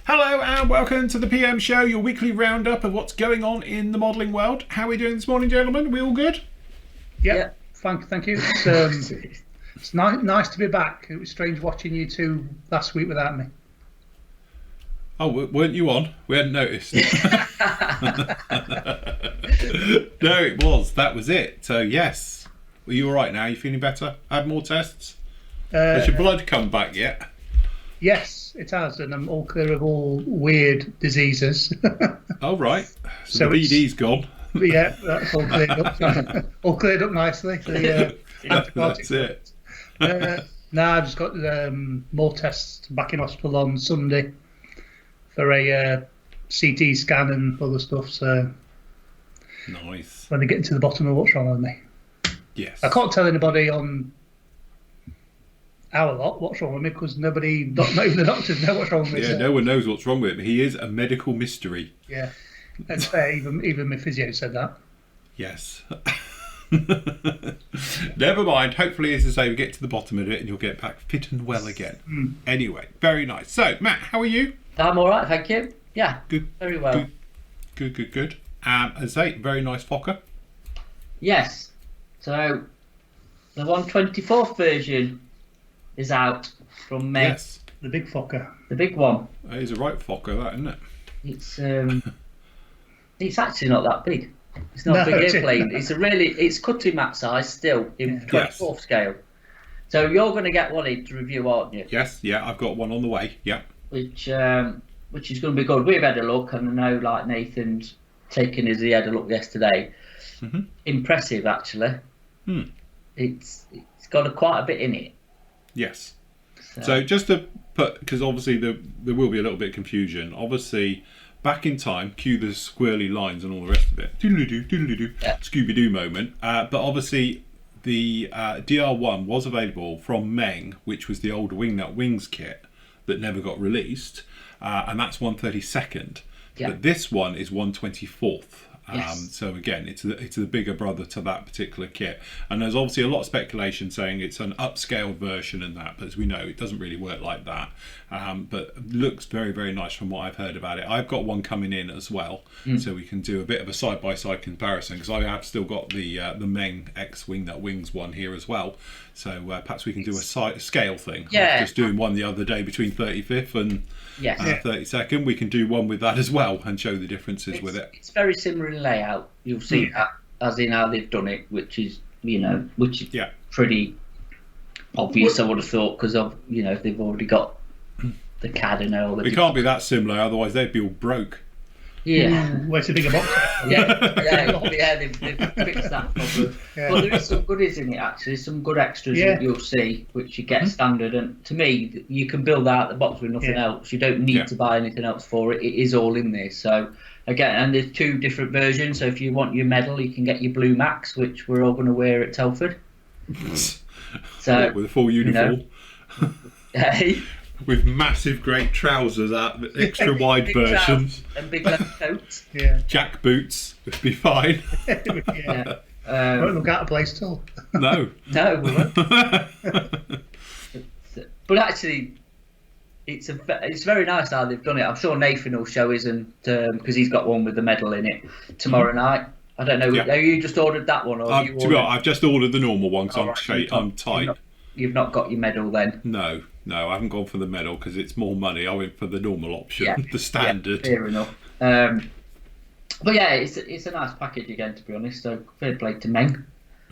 Hello and welcome to the PM Show, your weekly roundup of what's going on in the modelling world. How are we doing this morning, gentlemen? Are we all good? Yeah. Thank you. It's nice to be back. It was strange watching you two last week without me. Oh, weren't you on? We hadn't noticed. No, it was. That was it. So, yes. Are you all right now? You feeling better? Had more tests? Has your blood come back yet? Yes, it has, and I'm all clear of all weird diseases. Oh, right. So the BD's gone. Yeah, that's all cleared up. All cleared up nicely. That's it. Now I've just got more tests back in hospital on Sunday for a CT scan and other stuff. So nice. When they get to the bottom of what's wrong with me. Yes. I can't tell anybody on our lot what's wrong with me because not even the doctors know what's wrong with me. Yeah, no one knows what's wrong with him. He is a medical mystery. Yeah, that's fair. Even my physio said that. Yes. Never mind. Hopefully, as I say, we get to the bottom of it and you'll get back fit and well again. Anyway, very nice. So, Matt, how are you? I'm all right, thank you. Yeah, good. Very well. Good. As I say, very nice Fokker. Yes. So, the 124th version is out from Meng. Yes. The big Fokker. The big one. That is a right Fokker, that, isn't it? It's actually not that big. It's not a big airplane. It's cutting that size still in 24th scale. So you're going to get one in to review, aren't you? Yes, yeah, I've got one on the way. Yeah. Which is going to be good. We've had a look, and I know like Nathan's taken he had a look yesterday. Mm-hmm. Impressive, actually. It's got quite a bit in it. Yes. So just to put, because obviously there will be a little bit of confusion. Obviously, back in time, cue the squirrely lines and all the rest of it. Doodly-doo, Scooby-Doo moment. But obviously, the DR1 was available from Meng, which was the old Wingnut Wings kit that never got released. And that's 132nd. Yeah. But this one is 124th. Yes. So again, it's the bigger brother to that particular kit, and there's obviously a lot of speculation saying it's an upscaled version and that, but as we know, it doesn't really work like that. But looks very, very nice from what I've heard about it. I've got one coming in as well, so we can do a bit of a side-by-side comparison because I have still got the Meng X Wingnut Wings one here as well. So perhaps we can do a scale thing. Yeah. I was just doing one the other day between 35th and 32nd. We can do one with that as well and show the differences with it. It's very similar in layout. You'll see that as in how they've done it, which is pretty obvious. I would have thought because of they've already got the CAD and all. It can't be that similar, otherwise they'd be all broke. Yeah. Where's the bigger box? They've fixed that problem. Yeah. But there is some goodies in it actually, some good extras that you'll see, which you get standard. And to me, you can build out the box with nothing else. You don't need to buy anything else for it. It is all in there. So again, and there's two different versions. So if you want your medal, you can get your Blue Max, which we're all going to wear at Telford. So with a full uniform. Hey. With massive great trousers out, extra wide versions. And big leather coats. Jack boots would be fine. Won't look out of place at all. No. No, we won't. But actually, it's very nice how they've done it. I'm sure Nathan will show his, and because he's got one with the medal in it tomorrow night. I don't know. Have you just ordered that one, or to be honest, I've just ordered the normal one because I'm tight. You've not got your medal then? No, I haven't gone for the medal because it's more money. I went for the normal option, the standard. Yeah, fair enough. But yeah, it's a nice package again, to be honest. So fair play to Meng.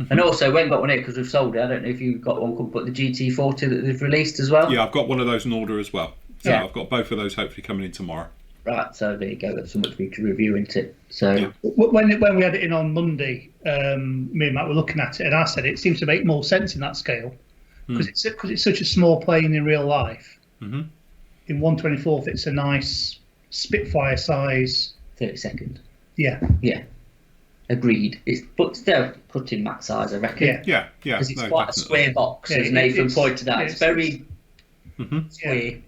And also, we haven't got one here because we've sold it. I don't know if you've got one, but the GT40 that they've released as well. Yeah, I've got one of those in order as well. So I've got both of those hopefully coming in tomorrow. Right, so there you go. That's so much we can review into it. So when we had it in on Monday, me and Matt were looking at it, and I said it seems to make more sense in that scale. Because it's such a small plane in real life. In 124th, it's a nice Spitfire size. 32nd. Yeah. Agreed. But still cutting that size, I reckon. Yeah. Because it's quite a square box, as Nathan pointed out. It's very square.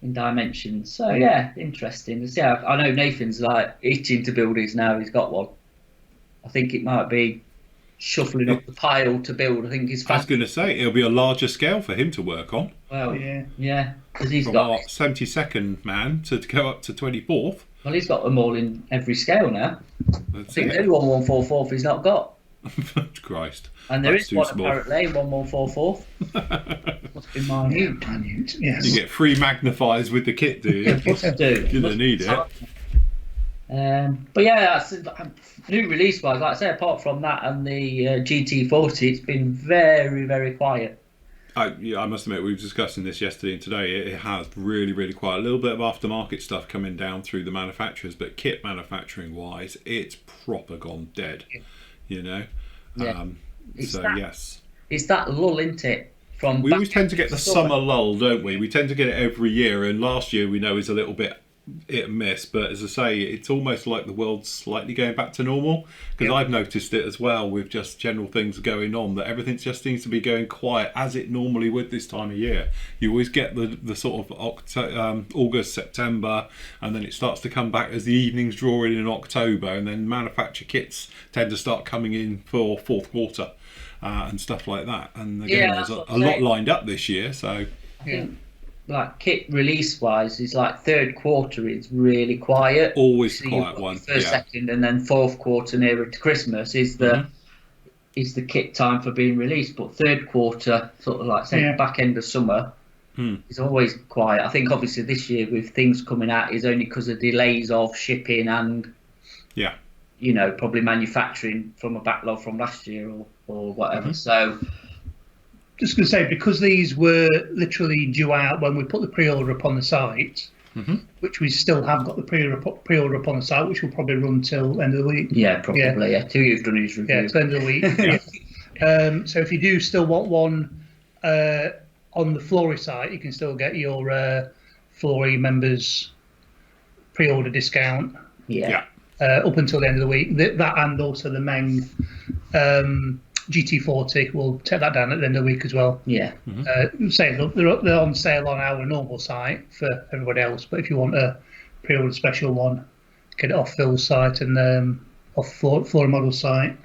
In dimensions. So interesting. Yeah, I know Nathan's like itching to build his now. He's got one. I think it might be shuffling up the pile to build. I think he's. I was going to say it'll be a larger scale for him to work on. Well, yeah. Because he's From got our 72nd man to go up to 24th. well, he's got them all in every scale now. That's I think it. there's only 1144 he's not got. Christ. And there That's is too one small. apparently, 1144. Must be minute. Yes. You get free magnifiers with the kit, do you? Must do. You're going to need it. But yeah, that's new release wise. Like I say, apart from that and the GT40, it's been very, very quiet. I must admit, we were discussing this yesterday and today. It has really, really quiet. A little bit of aftermarket stuff coming down through the manufacturers, but kit manufacturing wise, it's proper gone dead. You know. Yeah. Yes. It's that lull, isn't it? From We always tend to get the summer lull, don't we? We tend to get it every year, and last year we know is a little bit hit and miss. But as I say, it's almost like the world's slightly going back to normal, because I've noticed it as well with just general things going on, that everything just seems to be going quiet as it normally would this time of year. You always get the sort of August, September, and then it starts to come back as the evenings draw in October, and then manufacture kits tend to start coming in for fourth quarter. And stuff like that, and again, there's a lot lined up this year. So, like kit release wise, is like third quarter is really quiet. Always so quiet one. First, second, and then fourth quarter nearer to Christmas is the kit time for being released. But third quarter, sort of like say back end of summer, is always quiet. I think obviously this year with things coming out is only because of delays of shipping and you know, probably manufacturing from a backlog from last year or whatever. So, just going to say, because these were literally due out when we put the pre-order up on the site, which we still have got the pre-order up on the site, which will probably run till end of the week. Yeah, probably. Yeah, till you've done his review. Yeah, till end of the week. So if you do still want one on the Flory site, you can still get your Flory members pre-order discount. Yeah. Up until the end of the week, that and also the Meng GT40 will take that down at the end of the week as well. Yeah. Say they're on sale on our normal site for everybody else, but if you want a pre-order special one, get it off Phil's site and off Flora Model site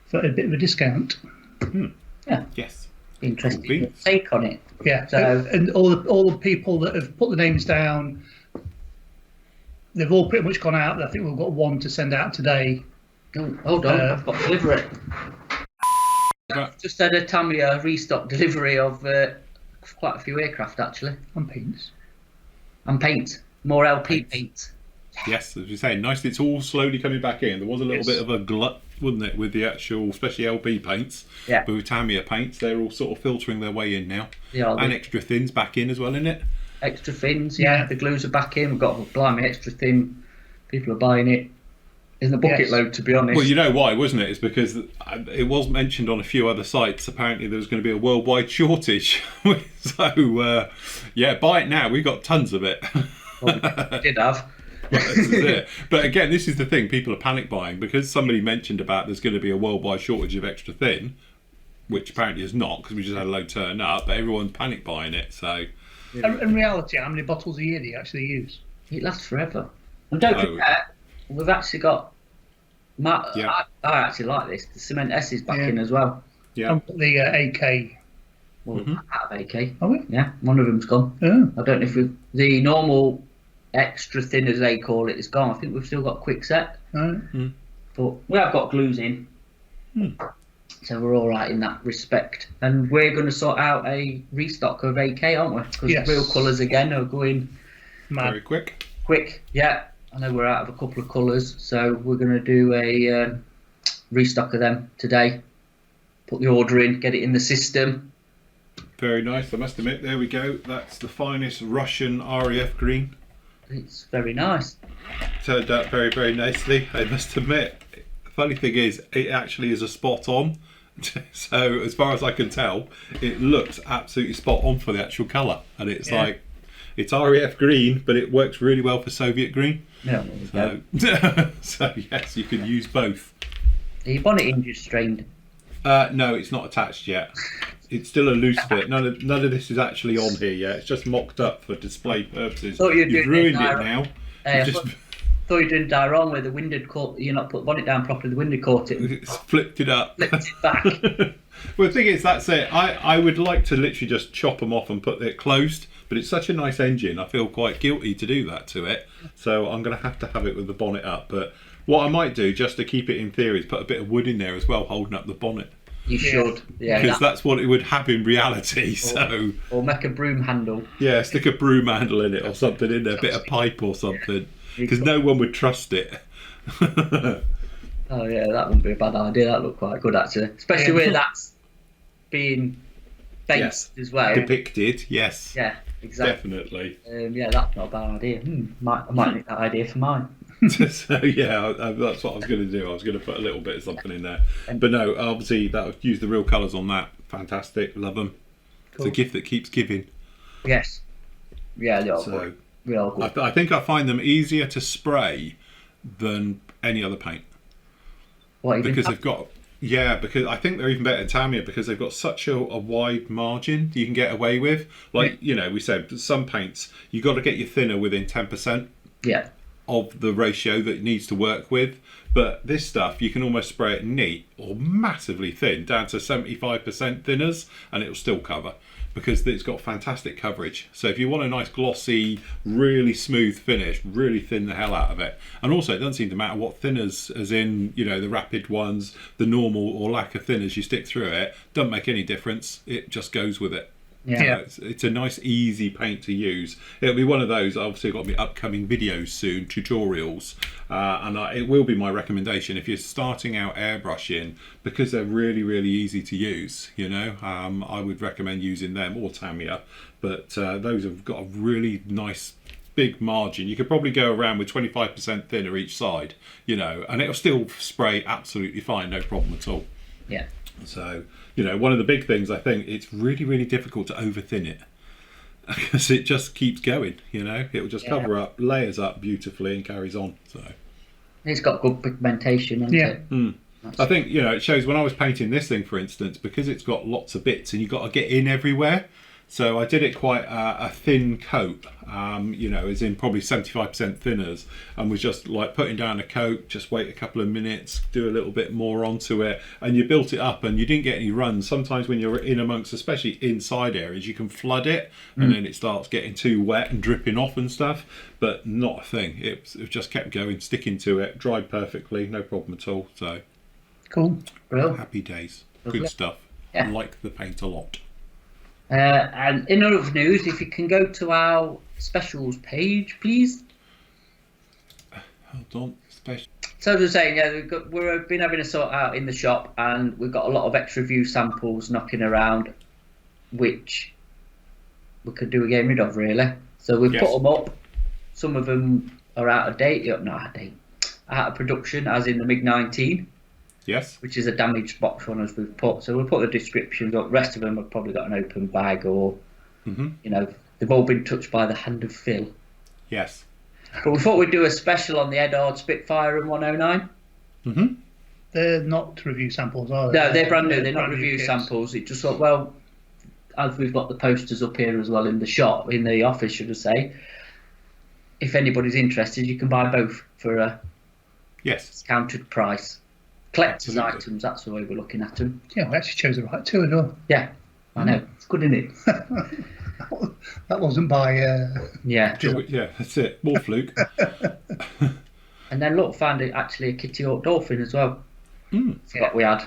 for a bit of a discount. Yeah. Yes. Interesting take on it. Yeah. So, and all the people that have put the names down, they've all pretty much gone out. I think we've got one to send out today. Oh, hold on, I've got delivery. Just had a Tamiya restock delivery of quite a few aircraft actually. And paints. And paint. More LP paint. Yes, as you say, nice. It's all slowly coming back in. There was a little bit of a glut, wasn't it, with the actual, especially LP paints. Yeah. But with Tamiya paints, they're all sort of filtering their way in now. Yeah. And extra thins back in as well, isn't it? Extra thins, yeah. The glues are back in. We've got blimey extra thin. People are buying it in the bucket load, to be honest. Well, you know why, wasn't it? It's because it was mentioned on a few other sites. Apparently, there was going to be a worldwide shortage. So, buy it now. We've got tons of it. Well, we did have. Well, this is it. But again, this is the thing. People are panic buying because somebody mentioned about there's going to be a worldwide shortage of extra thin, which apparently is not because we just had a load turn up. But everyone's panic buying it. So. In reality, how many bottles a year do you actually use? It lasts forever. And don't forget, we've actually got. I actually like this. The Cement S is back in as well. Yeah. And the AK. Well, out of AK. Are we? Yeah, one of them's gone. Oh. I don't know if the normal extra thin, as they call it, is gone. I think we've still got quick set. But we have got glues in. So we're all right in that respect. And we're going to sort out a restock of AK, aren't we? Because real colours again are going very quick. Yeah. I know we're out of a couple of colours, so we're going to do a restock of them today. Put the order in, get it in the system. Very nice. I must admit, there we go. That's the finest Russian RAF green. It's very nice. Turned out very, very nicely, I must admit. The funny thing is, it actually is a spot on. So as far as I can tell, it looks absolutely spot on for the actual colour. And it's like, it's RAF green, but it works really well for Soviet green. Yeah. So yes, you can use both. Are your bonnet hinges strained? No, it's not attached yet. It's still a loose bit. None of this is actually on here yet. It's just mocked up for display purposes. You've ruined it now. Thought you were doing die wrong with the winded coat. You're not put the bonnet down properly. The winded coat it. It's flipped it up. Flipped it back. Well, the thing is, that's it. I would like to literally just chop them off and put it closed, but it's such a nice engine. I feel quite guilty to do that to it. So I'm going to have it with the bonnet up. But what I might do, just to keep it in theory, is put a bit of wood in there as well, holding up the bonnet. You should, yeah. Because that's what it would have in reality. Or make a broom handle. Yeah, stick a broom handle in it or something in there, a bit of pipe or something. Because no one would trust it. Oh yeah, that wouldn't be a bad idea. That looked quite good actually, especially where that's being based as well. Depicted, yes. Yeah, exactly. Definitely. Yeah, that's not a bad idea. I might need that idea for mine. So yeah, that's what I was going to do. I was going to put a little bit of something in there, but no, obviously that would use the real colours on that. Fantastic, love them. Cool. It's a gift that keeps giving. Yes. Yeah, they are good. They are good. I think I find them easier to spray than any other paint. What, because they've got because I think they're even better than Tamiya because they've got such a wide margin you can get away with. Like we said, some paints you got to get your thinner within 10%. Yeah. Of the ratio that it needs to work with, but this stuff you can almost spray it neat or massively thin down to 75% thinners and it'll still cover because it's got fantastic coverage. So if you want a nice glossy, really smooth finish, really thin the hell out of it. And also it doesn't seem to matter what thinners, as in the rapid ones, the normal or lack of thinners you stick through it, doesn't make any difference. It just goes with it. Yeah, it's a nice easy paint to use. It'll be one of those, obviously got to be upcoming videos soon, tutorials, and it will be my recommendation if you're starting out airbrushing, because they're really easy to use. I would recommend using them or Tamiya, but those have got a really nice big margin. You could probably go around with 25% thinner each side, and it'll still spray absolutely fine, no problem at all. Yeah. So, one of the big things, I think, it's really difficult to over thin it because it just keeps going, it will just cover up, layers up beautifully and carries on. So it's got good pigmentation, hasn't it? I think, it shows when I was painting this thing, for instance, because it's got lots of bits and you've got to get in everywhere. So I did it quite a thin coat, as in probably 75% thinners, and was just like putting down a coat, just wait a couple of minutes, do a little bit more onto it, and you built it up and you didn't get any runs. Sometimes when you're in amongst, especially inside areas, you can flood it and then it starts getting too wet and dripping off and stuff, but not a thing. It just kept going, sticking to it, dried perfectly, no problem at all. So cool. Well, happy days. Good stuff. Yeah. I like the paint a lot. And in other news, if you can go to our specials page, please. Hold on, special. So as I was saying, we've been having a sort out in the shop, and we've got a lot of extra view samples knocking around, which we could do a getting rid of, really. So we've put them up. Some of them are out of date, out of production, as in the MiG-19. Yes. Which is a damaged box one, as we've put. So we'll put the descriptions up. The rest of them have probably got an open bag, or they've all been touched by the hand of Phil. Yes. But we thought we'd do a special on the Edard Spitfire and 109. They're not review samples, are they? No, they're brand new. They're not review samples. It just thought, well, as we've got the posters up here as well in the shop, in the office, should I say, if anybody's interested, you can buy both for a discounted price. Collector's items, that's the way we're looking at them. Yeah, we actually chose the right two as well. Yeah, I know. It's good, isn't it? That wasn't by... Yeah, that's it. More fluke. And then look, found actually a Kitty Hawk Dolphin as well. What we had.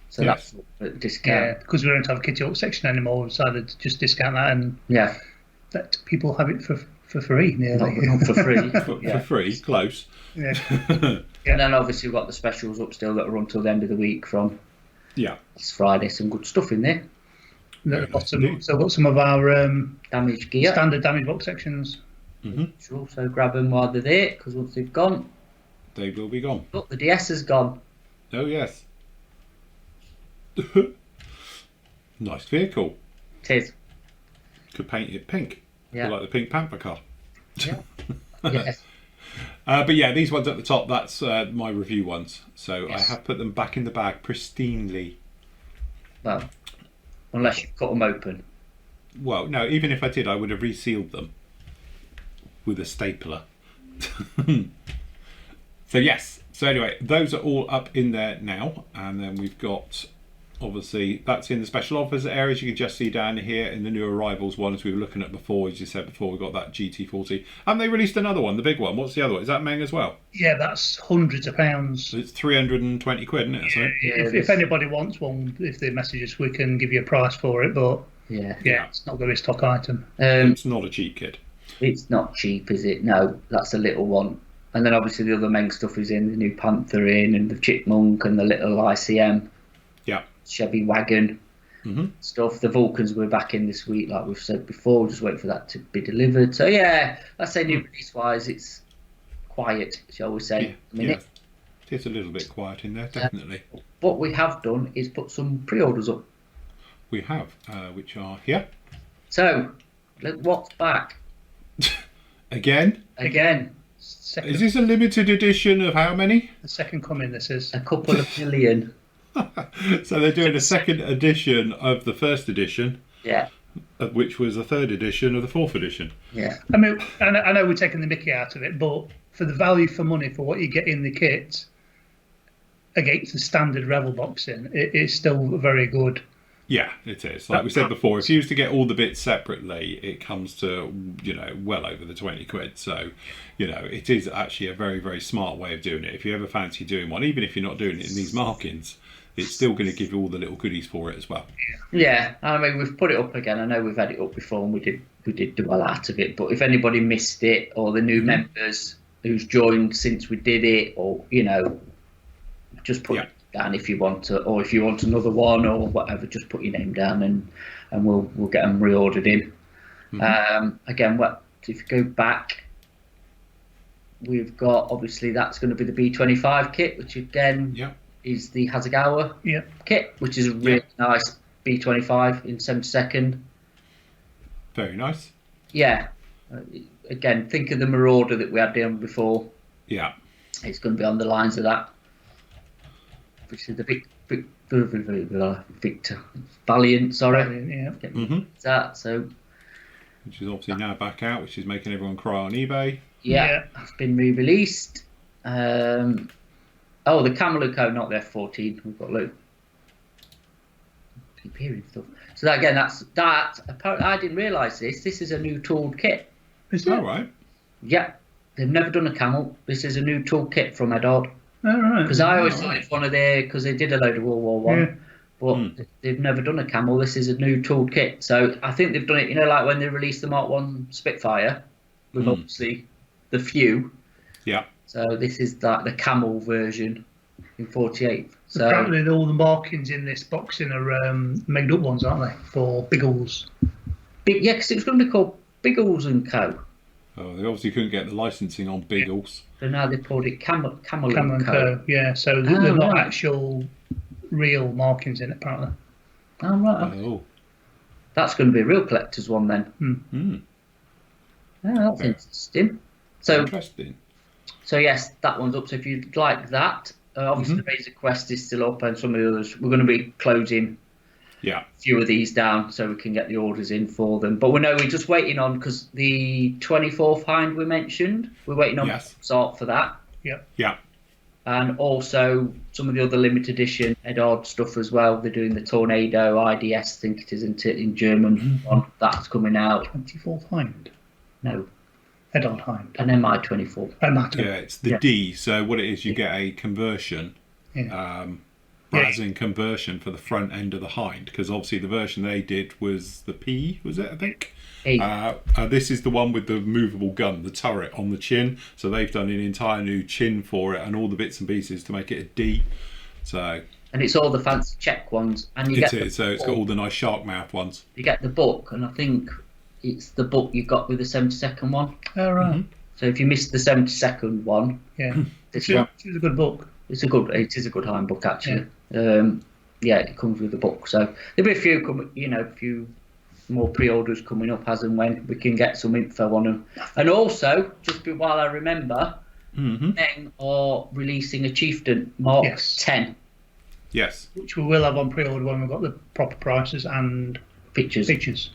So that's a discount. Yeah, because we don't have a Kitty Hawk section anymore, we decided to just discount that and let people have it for free, nearly. Not for free. For free, close. Yeah. And then obviously we've got the specials up still that are until the end of the week from this Friday. Some good stuff in there. At the bottom, so got some of our damaged gear, standard damage box sections. Should also grab them while they're there, because once they've gone, they will be gone. Look, the DS has gone. Oh yes. Nice vehicle. It is. Could paint it pink. Yeah. Like the Pink Panther car. Yeah. Yes. But yeah, these ones at the top, that's my review ones. So I have put them back in the bag pristinely. Well, unless you cut them open. Well, no, even if I did, I would have resealed them with a stapler. So yes. So anyway, those are all up in there now. And then we've got obviously that's in the special offers areas. You can just see down here in the new arrivals one, as we were looking at before, as you said before, we got that GT40. And they released another one, the big one. What's the other one? Is that Meng as well? Yeah, that's hundreds of pounds. It's 320 quid, isn't it? So, If anybody wants one, if they message us, we can give you a price for it. But yeah, it's not going to be a stock item. it's not a cheap kit. It's not cheap, is it? No, that's a little one. And then obviously the other Meng stuff is in, the new Panther in, and the Chipmunk, and the little ICM. Yeah. Chevy wagon stuff. The Vulcans were back in this week, like we've said before. Just wait for that to be delivered. So yeah, let's say new release wise, it's quiet, shall we say? It's a little bit quiet in there, definitely. What we have done is put some pre-orders up. We have, which are here. So, what's back? Again. Is this a limited edition of how many? The second coming. This is a couple of million. So they're doing a second edition of the first edition. Yeah. Which was a third edition of the fourth edition. Yeah. I mean, I know we're taking the mickey out of it, but for the value for money for what you get in the kit against the standard Revel boxing, it is still very good. Yeah, it is. Like we said before, if you used to get all the bits separately, it comes to, well over the 20 quid. So, it is actually a very, very smart way of doing it. If you ever fancy doing one, even if you're not doing it in these markings, it's still going to give you all the little goodies for it as well. Yeah, I mean, we've put it up again. I know we've had it up before and we did do a lot of it. But if anybody missed it, or the new members who's joined since we did it, or, just put it down if you want to, or if you want another one or whatever, just put your name down and we'll get them reordered in. Again, if you go back, we've got, obviously that's going to be the B25 kit, which again is the Hasegawa kit, which is a really nice B25 in 72nd. Very nice. Yeah. Again, think of the Marauder that we had down before. Yeah. It's going to be on the lines of that, which is the Victor Valiant, sorry. That, so, which is obviously now back out, which is making everyone cry on eBay. Yeah. It's been re-released. The Cameluco, not the F14. We've got Luke. Keep hearing stuff. So that, again, that's that. Apparently, I didn't realise this. This is a new tooled kit. Is it? All right. Yeah, they've never done a camel. This is a new tool kit from Edard. All right. Because I always thought it's one of their, because they did a load of World War One, but they've never done a camel. This is a new tooled kit. So I think they've done it. Like when they released the Mark One Spitfire, with obviously the few. Yeah. So this is the camel version in 48. So apparently all the markings in this boxing are made up ones, aren't they, for Biggles? Because it was going to be called Biggles and Co. Oh, they obviously couldn't get the licensing on Biggles. So now they called it Camel and Co. Yeah, so they're not actual real markings in it, apparently. Oh, right. Oh. That's going to be a real collector's one then. Oh, that's interesting. So, interesting. So yes, that one's up. So if you'd like that, obviously the Razor Quest is still up, and some of the others we're going to be closing. A few of these down so we can get the orders in for them. But we're just waiting on, because the 24th Hind we mentioned, we're waiting on sort for that. Yeah. And also some of the other limited edition Edard stuff as well. They're doing the Tornado IDS, I think it is, in German one. That's coming out. 24th Hind? No. Edard Hind. An MI-24. Yeah, it's the D. So what it is, you get a conversion. Brasing conversion for the front end of the Hind, because obviously the version they did was the P, was it, I think? This is the one with the movable gun, the turret on the chin, so they've done an entire new chin for it and all the bits and pieces to make it a D. So, and it's all the fancy Czech ones, and so it's got all the nice shark mouth ones. You get the book, and I think it's the book you got with the 72nd one. Oh, right. So if you missed the 72nd one, this one, it's a good book. It is a good Hind book, actually. It comes with the book. So there'll be a few more pre-orders coming up as and when we can get some info on them. And also, while I remember, Meng are releasing a Chieftain Mark 10. Yes. Which we will have on pre-order when we've got the proper prices and pictures.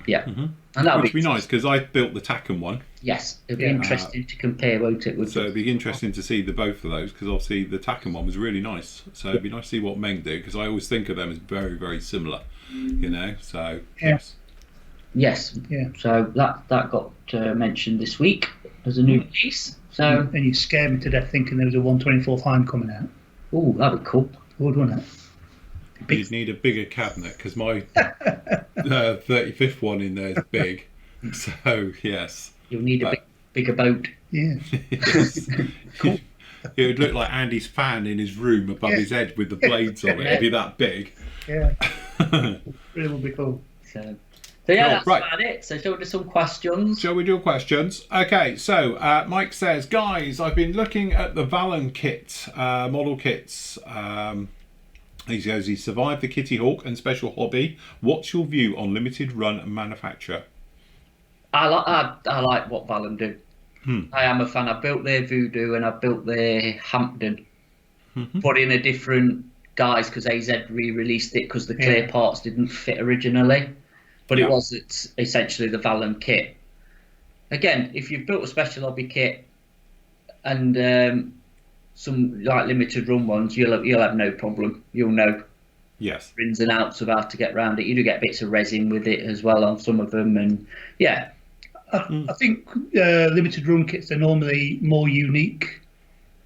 Yeah. And that'll be nice, because I built the Taken one, Yes, it'd be interesting to compare, won't it? So it'd be interesting to see the both of those, because obviously the Taken one was really nice. So it'd be nice to see what Meng do, because I always think of them as very, very similar. You know, so yes. Yes. Yeah. So that got mentioned this week as a new piece. So and you scared me to death thinking there was a 124th Heim coming out. Oh, that'd be cool. Would, wouldn't it? You'd need a bigger cabinet, because my 35th one in there is big. So yes. You'll need a bigger boat. Yeah. Cool. It would look like Andy's fan in his room above his head with the blades on it. It'd be that big. Yeah. Really would be cool. So yeah, that's about it. So shall we do some questions? Shall we do questions? Okay, so Mike says, guys, I've been looking at the Valen kit, model kits. He says he survived the Kitty Hawk and Special Hobby. What's your view on limited run manufacture? I like what Valen do. I am a fan. I built their Voodoo and I built their Hampton, but in a different guise because AZ re-released it because the clear parts didn't fit originally. But it's essentially the Valen kit. Again, if you've built a Special Hobby kit and some like limited run ones, you'll have no problem. You'll know ins and outs of how to get around it. You do get bits of resin with it as well on some of them, and I think limited run kits are normally more unique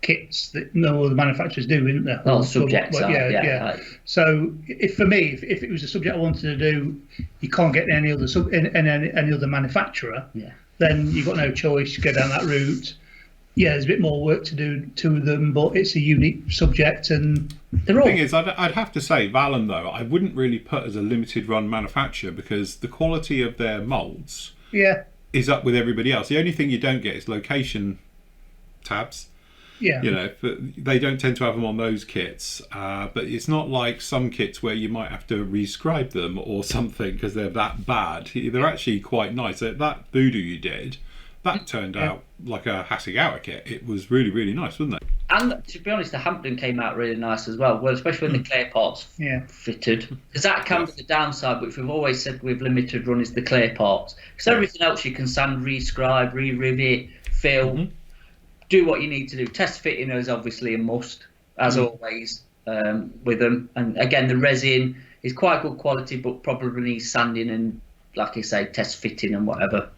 kits that no other manufacturers do, isn't there? Well, subjects are. So if for me, if it was a subject I wanted to do, you can't get any other any other manufacturer. Yeah. Then you've got no choice. You go down that route. Yeah, there's a bit more work to do to them, but it's a unique subject, and the thing is, I'd have to say Valen though I wouldn't really put as a limited run manufacturer because the quality of their molds is up with everybody else. The only thing you don't get is location tabs. Yeah, you know, but they don't tend to have them on those kits. But it's not like some kits where you might have to rescribe them or something because they're that bad. They're actually quite nice. That Voodoo you did, that turned out like a Hasegawa kit. It was really, really nice, wasn't it? And to be honest, the Hampton came out really nice as well. Well, especially when the clear parts fitted. Because that can be the downside, which we've always said with limited run is the clear parts. Because everything else you can sand, rescribe, re-rivet, fill. Do what you need to do. Test fitting is obviously a must, as always, with them. And again, the resin is quite good quality, but probably needs sanding and, like I say, test fitting and whatever.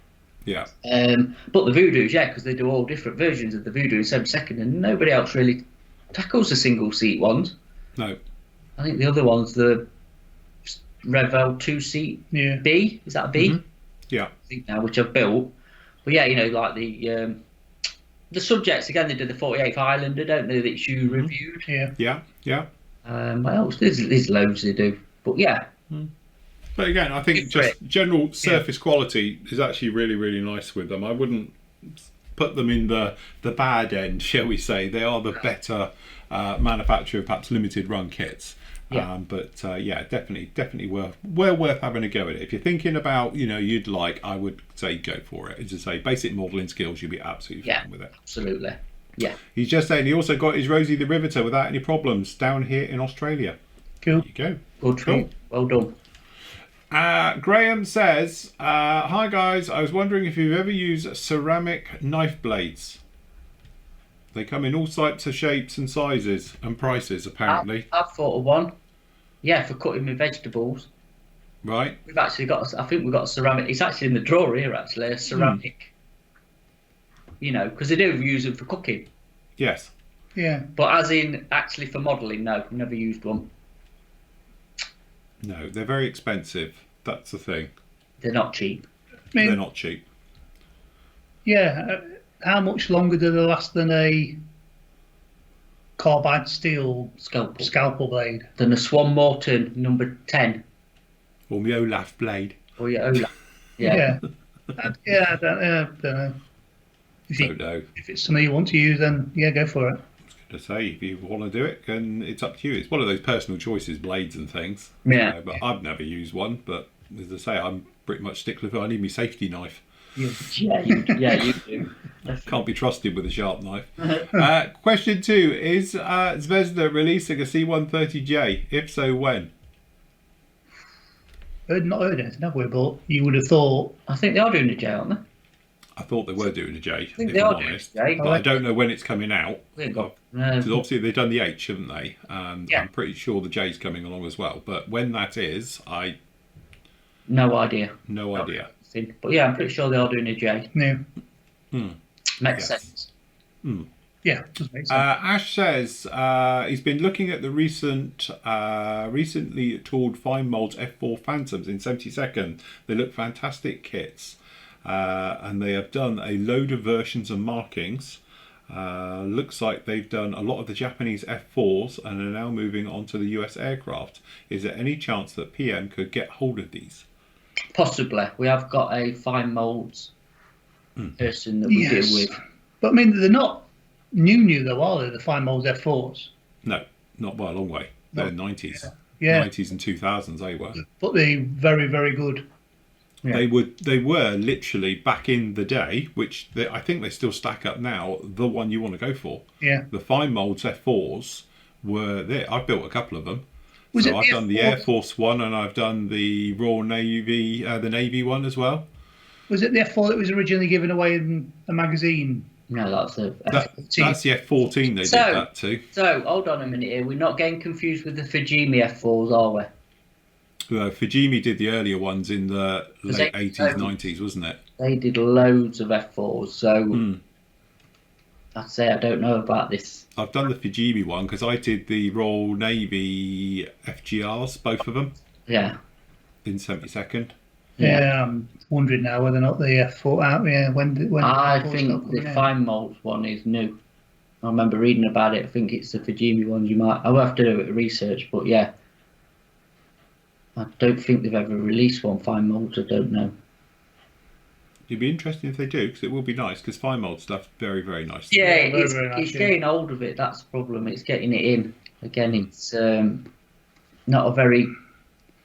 Yeah. But the Voodoos, because they do all different versions of the Voodoo in 7-second, and nobody else really tackles the single seat ones. No. I think the other one's the Revell 2-seat B. Is that a B? Yeah. I think now, which I've built. But yeah, like the subjects, again, they did the 48th Highlander, don't they, that you reviewed? Yeah. What else? There's loads they do. But yeah. But again, I think just general surface quality is actually really, really nice with them. I wouldn't put them in the bad end, shall we say. They are the better manufacturer of perhaps limited run kits. Definitely worth having a go at it. If you're thinking about, I would say go for it. As I say, basic modelling skills, you'll be absolutely fine with it. Absolutely. Yeah. He's just saying he also got his Rosie the Riveter without any problems down here in Australia. Cool. There you go. Good. Cool. Well done. Graham says, hi guys, I was wondering if you've ever used ceramic knife blades. They come in all types of shapes and sizes and prices, apparently. I've thought of one. Yeah, for cutting my vegetables. Right. We've actually got a ceramic. It's actually in the drawer here, actually, a ceramic. Because they do use them for cooking. Yes. Yeah. But as in, actually for modelling, no, I've never used one. No, they're very expensive. That's the thing. They're not cheap. They're not cheap. Yeah. How much longer do they last than a carbide steel scalpel blade? Than a Swan Morton number 10. Or my Olaf blade. Or your Olaf. Yeah. I don't know. If it's something you want to use, then go for it. To say, if you want to do it, and it's up to you. It's one of those personal choices, blades and things. Yeah. But I've never used one. But as I say, I'm pretty much stickler for. I need my safety knife. Yeah, you do. Can't be trusted with a sharp knife. Question 2 is Zvezda releasing a C130J? If so, when? Not heard anything, have we? But you would have thought. I think they are doing a J, aren't they? I thought they were doing a J, think if they I'm are doing honest. a J. But I don't know when it's coming out. Because Obviously they've done the H, haven't they? And Yeah. I'm pretty sure the J's coming along as well. But when that is, no idea. no idea. But yeah, I'm pretty sure they are doing a J. No. Makes Yes. sense. Yeah, does make sense. Ash says he's been looking at the recently toured Fine Molds F4 Phantoms in 72nd. They look fantastic kits. And they have done a load of versions and markings. Looks like they've done a lot of the Japanese F4s and are now moving on to the US aircraft. Is there any chance that PM could get hold of these? Possibly. We have got a fine moulds person that we deal with. But I mean, they're not new though, are they? The fine molds F4s. No, not by a long way. They're 90s. Yeah. 90s and 2000s they were. But they're very, very good. Yeah. They were literally back in the day, which I think they still stack up now, the one you want to go for. Yeah. The Fine Molds F4s were there. I've built a couple of them. Was So it I've the done the F4? Air Force one, and I've done the Royal Navy, the Navy one as well. Was it the F4 that was originally given away in a magazine? No, that's a That's the F14 they did that to. So, hold on a minute here. We're not getting confused with the Fujimi F4s, are we? Fujimi did the earlier ones in the late 80s, 90s, wasn't it? They did loads of F4s, so I'd say I don't know about this. I've done the Fujimi one because I did the Royal Navy FGRs, both of them, Yeah. in 72nd. Yeah, I'm wondering now whether or not the F4 out. Yeah, when I F4 think stopped the coming out. fine molds one is new. I remember reading about it. I think it's the Fujimi ones. I will have to do a bit of research, but yeah. I don't think they've ever released one fine molds. I don't know. It'd be interesting if they do, because it will be nice, because fine mold stuff's very, very nice. Yeah, very, it's, very nice, it's yeah. getting hold of it. That's the problem. It's getting it in. Again, it's not a very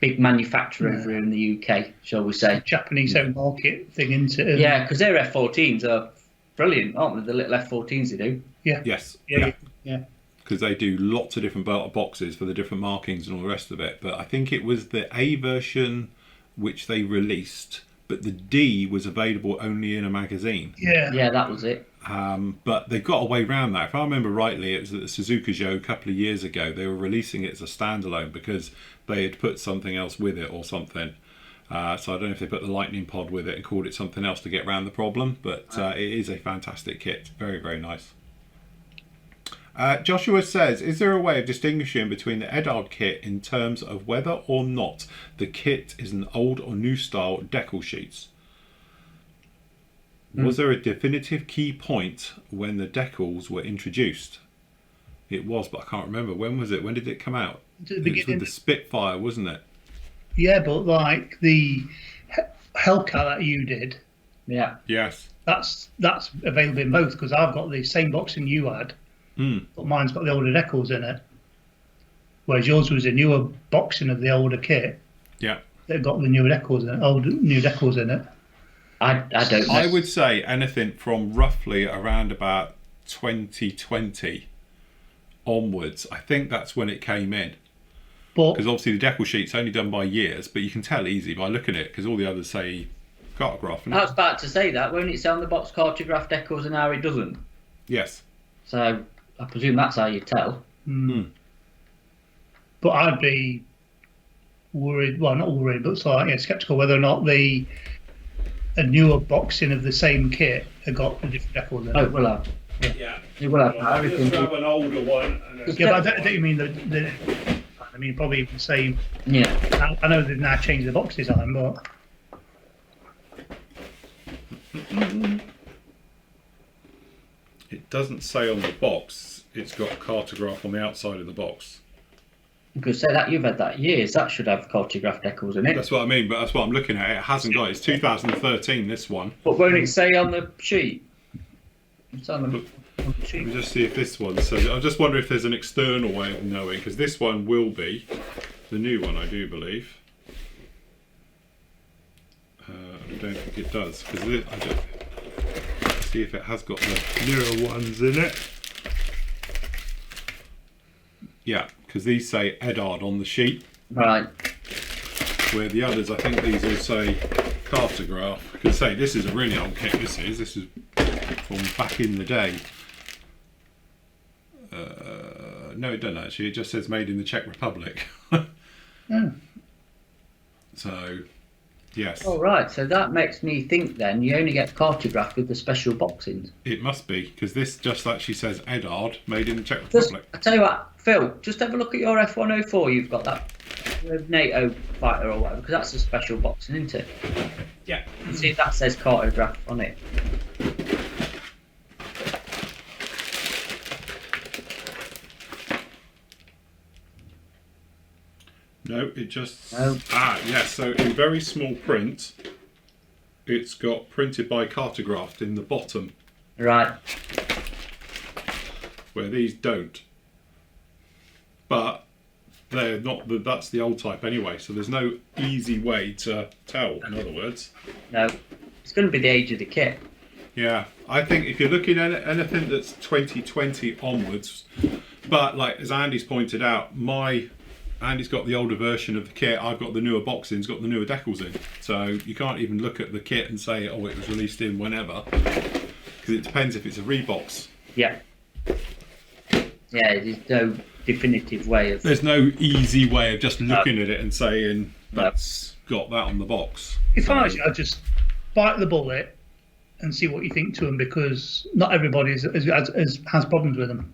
big manufacturer over here in the UK, shall we say. Japanese home market thing into it. Yeah, because their F14s are brilliant, aren't they? The little F14s they do. Yes. Yeah. Because they do lots of different boxes for the different markings and all the rest of it. But I think it was the A version which they released, but the D was available only in a magazine. Yeah, that was it. But they got a way around that. If I remember rightly, it was at the Suzuka show a couple of years ago. They were releasing it as a standalone because they had put something else with it or something. So I don't know if they put the lightning pod with it and called it something else to get around the problem. But it is a fantastic kit. Very, very nice. Joshua says, is there a way of distinguishing between the Edard kit in terms of whether or not the kit is an old or new style decal sheets? Was there a definitive key point when the decals were introduced? It was, but I can't remember. When was it? When did it come out? At the It was beginning. with the Spitfire, wasn't it? Yeah, but like the Hellcat that you did, Yeah. Yes. that's available in both because I've got the same boxing you had, but mine's got the older decals in it. Whereas yours was a newer boxing of the older kit Yeah. that got the newer decals in it, new decals in it. I don't know. I would say anything from roughly around about 2020 onwards. I think that's when it came in. But Because obviously the decal sheet's only done by years, but you can tell easy by looking at it because all the others say cartograph. I was about to say that. Won't it say on the box cartograph decals and how it doesn't? Yes. So I presume that's how you tell. but I'd be worried. Well, not worried, but sort of, skeptical whether or not a newer boxing of the same kit had got the different decals in it. Oh, it will have. Yeah. It will have. I reckon. an older one. Yeah, but I don't mean the. I mean, probably even the same. Yeah. I know they've now changed the box design, but It doesn't say on the box. It's got a cartograph on the outside of the box. You could say that you've had that years. That should have cartograph decals in it. That's what I mean, but that's what I'm looking at. It hasn't got. It's 2013. This one. But won't it say on the sheet? It's on the Let sheet. me just see if this one says. I just wonder if there's an external way of knowing, because this one will be the new one, I do believe. I don't think it does, because I don't see if it has got the newer ones in it. Yeah, because these say Edard on the sheet, Right. where the others, I think these all say cartograph. I can say this is a really old kit. This is from back in the day. No, it doesn't actually. It just says made in the Czech Republic. So, yes. All right. So that makes me think then you only get cartograph with the special boxings. It must be, because this just actually says Edard, made in the Czech Just, Republic. I tell you what, Phil, just have a look at your F104. You've got that NATO fighter or whatever, because that's a special boxing, isn't it? Yeah. See if that says cartograph on it. No, it just... No. Yes, so in very small print, it's got printed by cartographed in the bottom, Right. where these don't. But they're not, that's the old type anyway, so there's no easy way to tell, in other words. No. It's going to be the age of the kit. Yeah, I think if you're looking at anything that's 2020 onwards, but like as Andy's pointed out, Andy's got the older version of the kit, I've got the newer boxings, got the newer decals in. So you can't even look at the kit and say, oh, it was released in whenever, because it depends if it's a rebox. Yeah. Yeah, there's no definitive way of... There's no easy way of just looking at it and saying, that's got that on the box. If I was you, I'd just bite the bullet and see what you think to them, because not everybody has problems with them.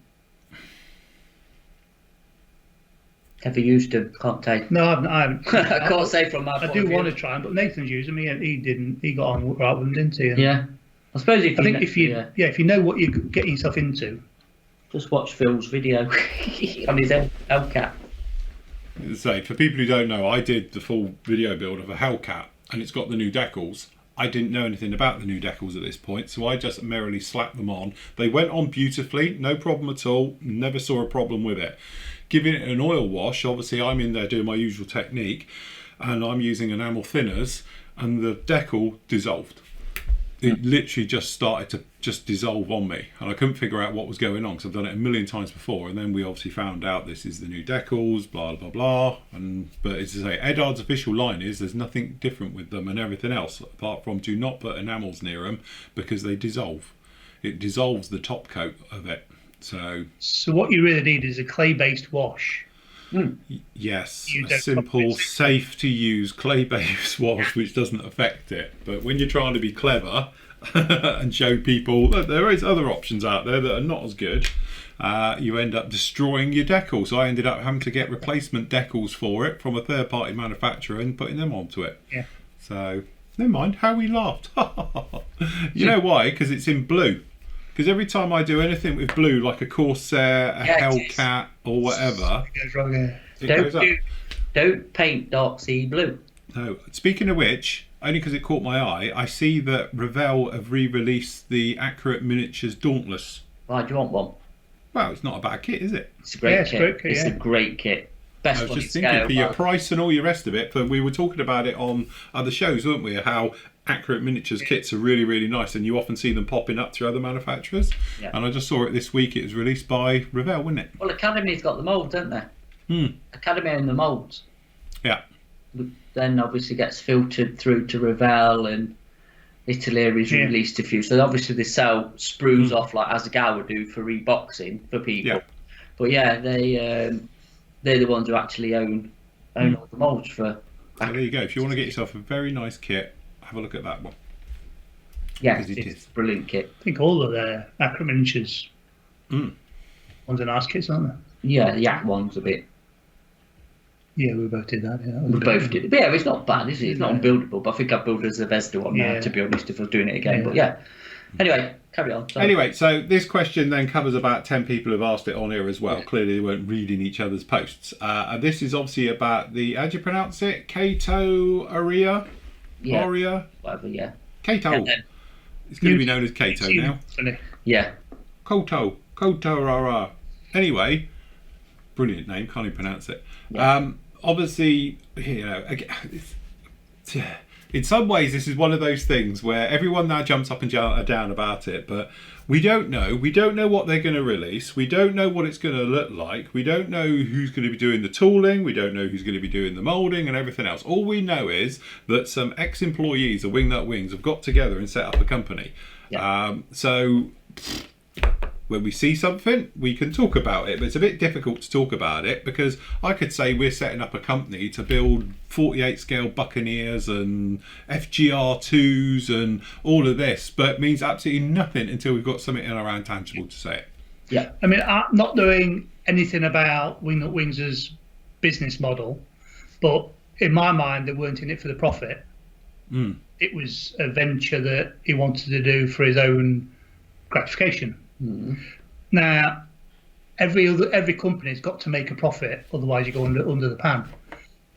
Ever used them, can't take. No, I haven't. I can't say from my I point do of view. want to try them, but Nathan's used them. He didn't. He got on right with them, didn't he? And Yeah. I suppose if I you think if you if you know what you're getting yourself into. just watch Phil's video on his Hellcat. So for people who don't know, I did the full video build of a Hellcat, and it's got the new decals. I didn't know anything about the new decals at this point, so I just merrily slapped them on. They went on beautifully, no problem at all, never saw a problem with it. Giving it an oil wash, obviously I'm in there doing my usual technique, and I'm using enamel thinners, and the decal dissolved. It literally just started to just dissolve on me, and I couldn't figure out what was going on, because I've done it a million times before, and then we obviously found out this is the new decals, blah blah blah. But as I say, Edard's official line is there's nothing different with them and everything else, apart from do not put enamels near them because they dissolve. It dissolves the top coat of it. So what you really need is a clay-based wash. yes, You a don't simple, probably- safe to use clay-based wash which doesn't affect it. But when you're trying to be clever and show people that there is other options out there that are not as good, you end up destroying your decals. So I ended up having to get replacement decals for it from a third-party manufacturer and putting them onto it. Yeah. So never mind how we laughed. You know why? Because it's in blue. Because every time I do anything with blue, like a Corsair, a Hellcat, or whatever, It goes wrong here. it goes up. Don't paint dark sea blue. No. Speaking of which, only because it caught my eye, I see that Revell have re-released the Accurate Miniatures Dauntless. Why do you want one? Well, it's not a bad kit, is it? It's a great Yeah, it's kit. great kit, It's a yeah. great kit. Best I was one just in thinking, scale, for your man. price and all your rest of it, but we were talking about it on other shows, weren't we? How Accurate Miniatures kits are really, really nice, and you often see them popping up through other manufacturers. Yeah. And I just saw it this week. It was released by Revell, wasn't it? Well, Academy's got the moulds, don't they? Academy and the moulds. Yeah. Then obviously gets filtered through to Revell, and Italy has released a few. So obviously they sell sprues off like Asagawa do for reboxing for people. Yeah. But yeah, they're the ones who actually own all the moulds for. So there you go. If you want to get yourself a very nice kit, have a look at that one. Yeah, Because it it's is. a brilliant kit. I think all of their Accurate Miniatures ones are nice kits, aren't they? Yeah, the Yak one's a bit. Yeah, we both did that. Yeah, We both did. But yeah, it's not bad, is it? It's not unbuildable, but I think I'd build as a Vesta one now, Yeah. to be honest, if I was doing it again. Yeah. But yeah. Anyway, carry on. Sorry. Anyway, so this question then covers about 10 people who've asked it on here as well. Clearly they weren't reading each other's posts. And this is obviously about the, how do you pronounce it? Kato Aria? Yeah. Aria? Whatever, yeah. Kato. And then- It's going to be known as Kato now. Yeah. Koto Rara. Anyway, brilliant name, can't even pronounce it. Yeah. Obviously, you know, again, in some ways, this is one of those things where everyone now jumps up and down about it, but we don't know. We don't know what they're going to release. We don't know what it's going to look like. We don't know who's going to be doing the tooling. We don't know who's going to be doing the moulding and everything else. All we know is that some ex-employees of Wingnut Wings have got together and set up a company. Yeah. So when we see something, we can talk about it, but it's a bit difficult to talk about it because I could say we're setting up a company to build 48 scale Buccaneers and FGR2s and all of this, but it means absolutely nothing until we've got something in our hand tangible to say it. Yeah, I mean, I'm not doing anything about Wingnut Wings' business model, but in my mind, they weren't in it for the profit. It was a venture that he wanted to do for his own gratification. Now, every company's got to make a profit, otherwise you go under the pan.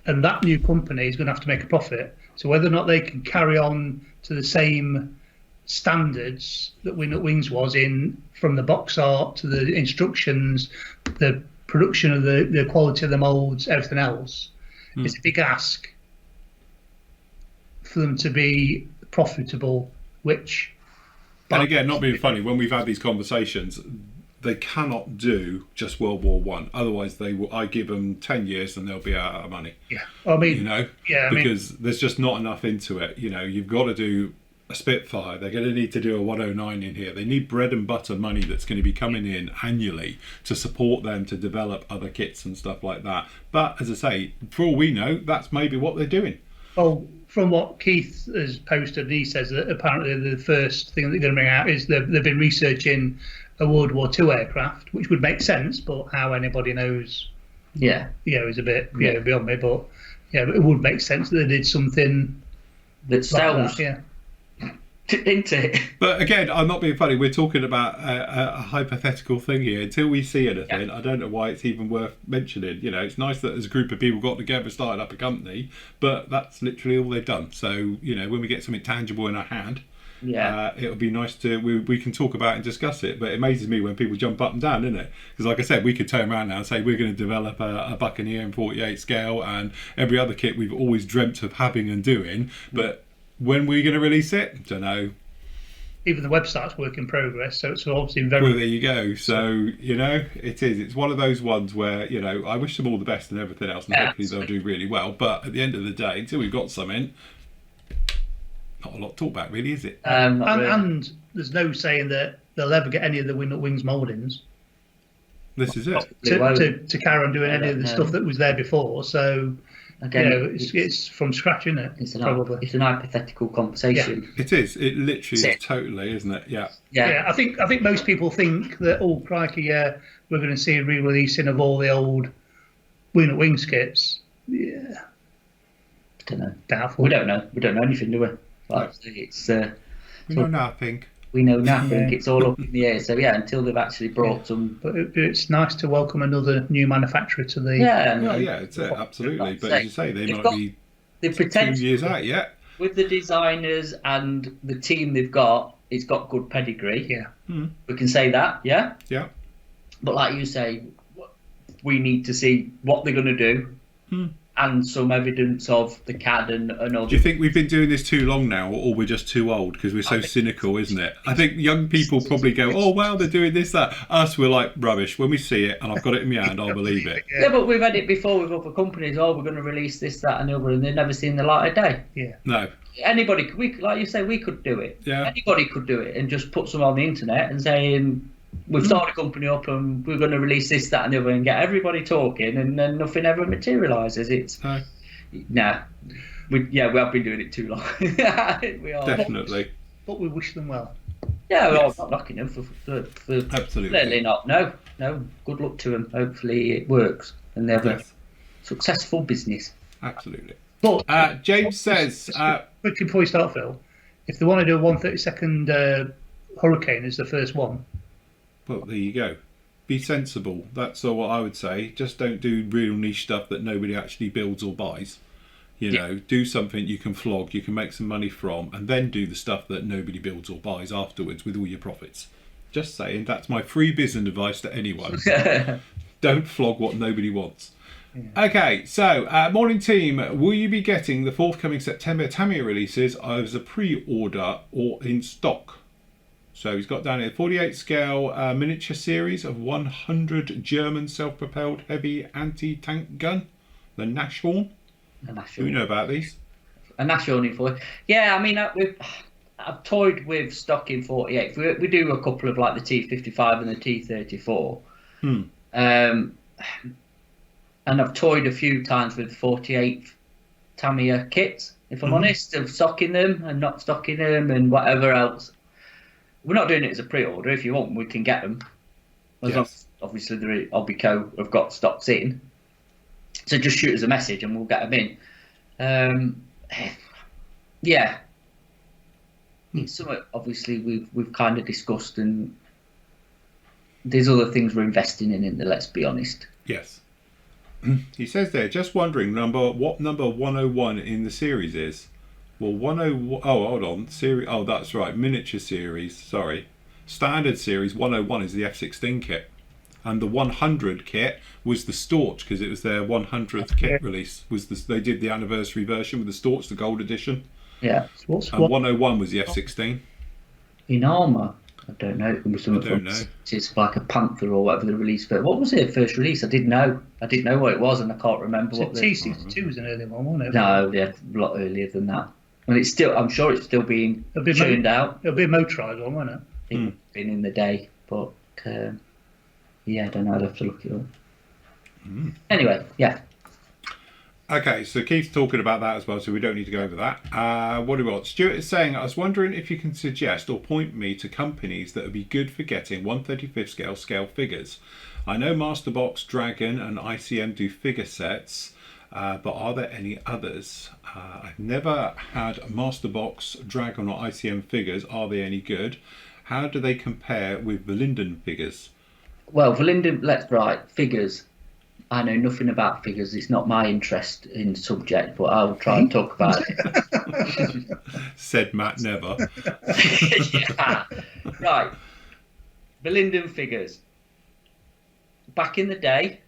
And that new company is going to have to make a profit. So whether or not they can carry on to the same standards that Wingnut Wings was in, from the box art to the instructions, the production of the quality of the moulds, everything else, it's a big ask for them to be profitable, which... And again, not being funny, when we've had these conversations, they cannot do just World War One. Otherwise, they will. I give them 10 years and they'll be out of money. Yeah, I mean, you know, because there's just not enough into it. You know, you've got to do a Spitfire. They're going to need to do a 109 in here. They need bread and butter money that's going to be coming in annually to support them to develop other kits and stuff like that. But as I say, for all we know, that's maybe what they're doing. Well, from what Keith has posted, he says that apparently the first thing that they're going to bring out is they've been researching a World War II aircraft, which would make sense, but how anybody knows, is a bit beyond me. But but it would make sense that they did something that sells. Like that, into it. But again, I'm not being funny. We're talking about a hypothetical thing here. Until we see anything, I don't know why it's even worth mentioning. You know, it's nice that as a group of people got together, started up a company, but that's literally all they've done. So, you know, when we get something tangible in our hand, it'll be nice to we can talk about and discuss it. But it amazes me when people jump up and down, isn't it? Because like I said, we could turn around now and say we're going to develop a Buccaneer in 48 scale and every other kit we've always dreamt of having and doing, but when we're going to release it, don't know. Even the website's work in progress, so it's obviously very... Well, there you go. So, you know, it's one of those ones where, you know, I wish them all the best and everything else, and hopefully they'll do really well. But at the end of the day, until we've got something, not a lot to talk about, really, is it? And there's no saying that they'll ever get any of the Wingnut Wings mouldings. This is it. To carry on doing any of the stuff that was there before, so... Again, you know, it's from scratch, isn't it? It's an hypothetical conversation. Yeah. It is. It literally is totally, isn't it? Yeah. I think most people think that, oh crikey, we're going to see a re-releasing of all the old Wingnut Wings kits. Yeah. I don't know. Doubtful. We don't know. We don't know anything, do we? But it's. We know nothing. We know nothing. It's all up in the air. So until they've actually brought some. But it's nice to welcome another new manufacturer to the. It's it, absolutely. But as you say, they might be the 2 years out yet. With the designers and the team they've got, it's got good pedigree. Yeah. We can say that. Yeah. Yeah. But like you say, we need to see what they're going to do. And some evidence of the CAD and all. Do you think we've been doing this too long now, or we're just too old because we're so cynical, isn't it? I think young people probably go, oh, wow, they're doing this, that. Us, we're like, rubbish. When we see it and I've got it in my hand, I'll believe it. Yeah, but we've had it before with other companies. Oh, we're going to release this, that and the other, and they've never seen the light of day. Yeah. No. Anybody, like you say, we could do it. Yeah. Anybody could do it and just put some on the internet and saying, we've started a company up and we're going to release this, that and the other and get everybody talking, and then nothing ever materialises. It's... No. Nah, we have been doing it too long. We are definitely, but we wish them well. Yeah, well, I'm not knocking them for absolutely. Certainly not. No. Good luck to them. Hopefully it works and they have a successful business. Absolutely. But James says, quickly before we start, Phil, if they want to do a 1/32 Hurricane as the first one, well, there you go. Be sensible. That's all what I would say. Just don't do real niche stuff that nobody actually builds or buys. You know, do something you can flog, you can make some money from, and then do the stuff that nobody builds or buys afterwards with all your profits. Just saying, that's my free business advice to anyone. Don't flog what nobody wants. Okay, so morning team, will you be getting the forthcoming September Tamiya releases as a pre-order or in stock? So he's got down here 48 scale miniature series of 100 German self-propelled heavy anti-tank gun, the Nashorn. Do you know about these? A Nashorn for it. Yeah, I mean, I've toyed with stocking 48. We do a couple of like the T55 and the T34. And I've toyed a few times with 48 Tamiya kits, if I'm honest, of stocking them and not stocking them and whatever else. We're not doing it as a pre-order. If you want, we can get them. As long as, obviously, the Obico have got stocks in. So just shoot us a message and we'll get them in. Yeah. It's something, obviously, we've kind of discussed, and there's other things we're investing in there, let's be honest. Yes. He says there, just wondering what number 101 in the series is. Well, 101. Oh, hold on. Series. Oh, that's right. Miniature series. Sorry. Standard series 101 is the F16 kit, and the 100 kit was the Storch because it was their 100th kit release. They did the anniversary version with the Storch, the gold edition. Yeah. And 101 was the F16. In armour. I don't know. It was something from it's like a Panther or whatever the release. But what was it? First release? I didn't know what it was, and I can't remember what. T62 was an early one, wasn't it? No, yeah, a lot earlier than that. And it's still. I'm sure it's still being churned out. It'll be a motorised one, won't it? It's been in the day, but yeah, I don't know. I'd have to look it up. Anyway, yeah. Okay, so Keith's talking about that as well, so we don't need to go over that. What do we want? Stuart is saying, I was wondering if you can suggest or point me to companies that would be good for getting 1/35 scale figures. I know Masterbox, Dragon and ICM do figure sets, but are there any others? I've never had Masterbox, Dragon or ICM figures. Are they any good? How do they compare with Verlinden figures? Well, Verlinden, figures. I know nothing about figures. It's not my interest in the subject, but I will try and talk about it. Said Matt never. Yeah. Right. Verlinden figures. Back in the day,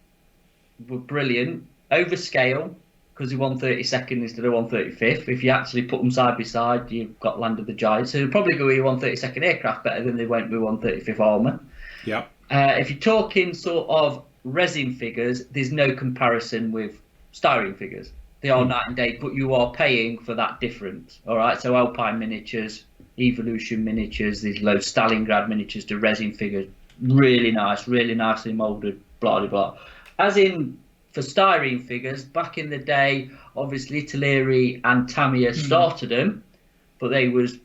were brilliant. Overscale, because they're 1/32nd instead of 1/35th. If you actually put them side by side, you've got Land of the Giants. So they'll probably go with your 1/32nd aircraft better than they went with 1/35th armour. Yeah. If you're talking sort of resin figures, there's no comparison with styrene figures. They are night and day, but you are paying for that difference. All right, so Alpine miniatures, Evolution miniatures, these low Stalingrad miniatures to resin figures, really nice, really nicely moulded, blah blah blah. As in for styrene figures, back in the day, obviously Teleri and Tamiya started them, but they was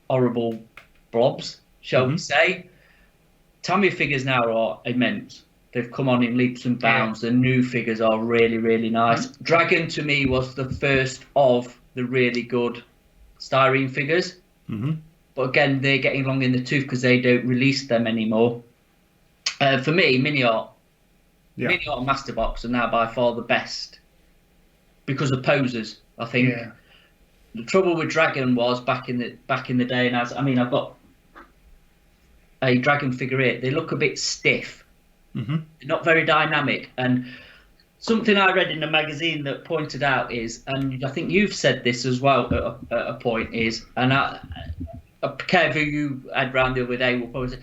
horrible blobs, shall we say. Tamiya figures now are immense. They've come on in leaps and bounds. The new figures are really, really nice. Dragon, to me, was the first of the really good styrene figures. But again, they're getting long in the tooth because they don't release them anymore. For me, Mini Art and Masterbox are now by far the best because of poses, I think. Yeah. The trouble with Dragon was back in the day, and I've got a Dragon figure here. They look a bit stiff. They're not very dynamic, and something I read in a magazine that pointed out is, and I think you've said this as well at a point, is, and Kev, who you had round the other day, will probably say,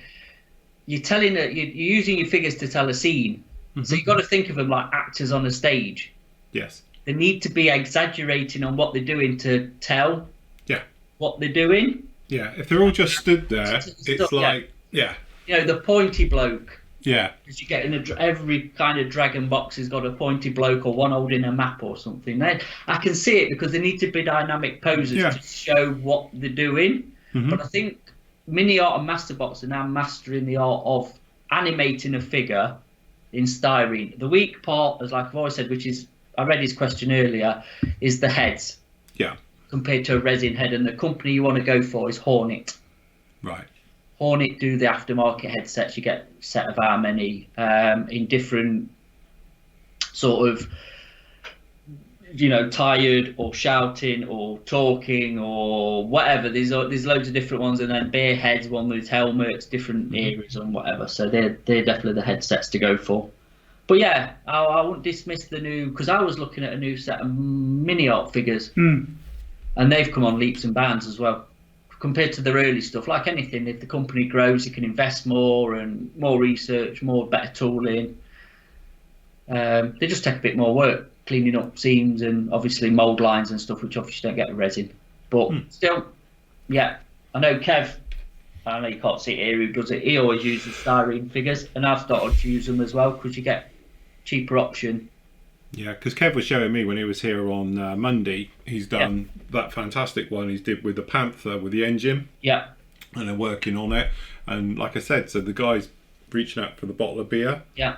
you're using your figures to tell a scene, so you've got to think of them like actors on a stage. Yes. They need to be exaggerating on what they're doing to tell what they're doing. Yeah, if they're all just stood there, it's like, you know, the pointy bloke. Yeah. Because you get every kind of Dragon box has got a pointy bloke or one holding a map or something. I can see it because they need to be dynamic poses to show what they're doing. But I think Mini Art and Masterbox are now mastering the art of animating a figure in styrene. The weak part, as like I've always said, which is, I read his question earlier, is the heads. Yeah. Compared to a resin head, and the company you want to go for is Hornet. Right. Hornet do the aftermarket headsets. You get a set of how many in different sort of, tired or shouting or talking or whatever. There's loads of different ones, and then bear heads, one with helmets, different eras and whatever. So they're definitely the headsets to go for. But yeah, I wouldn't dismiss the new, because I was looking at a new set of mini art figures, and they've come on leaps and bounds as well. Compared to their early stuff, like anything, if the company grows, you can invest more and more research, better tooling. They just take a bit more work, cleaning up seams and obviously mould lines and stuff, which obviously don't get with resin. But still, yeah, I know Kev, I know you can't see it here, who does it, he always uses styrene figures, and I've started to use them as well, because you get cheaper option. Yeah, because Kev was showing me when he was here on Monday, he's done that fantastic one he did with the Panther with the engine. Yeah. And they're working on it. And like I said, so the guy's reaching out for the bottle of beer. Yeah.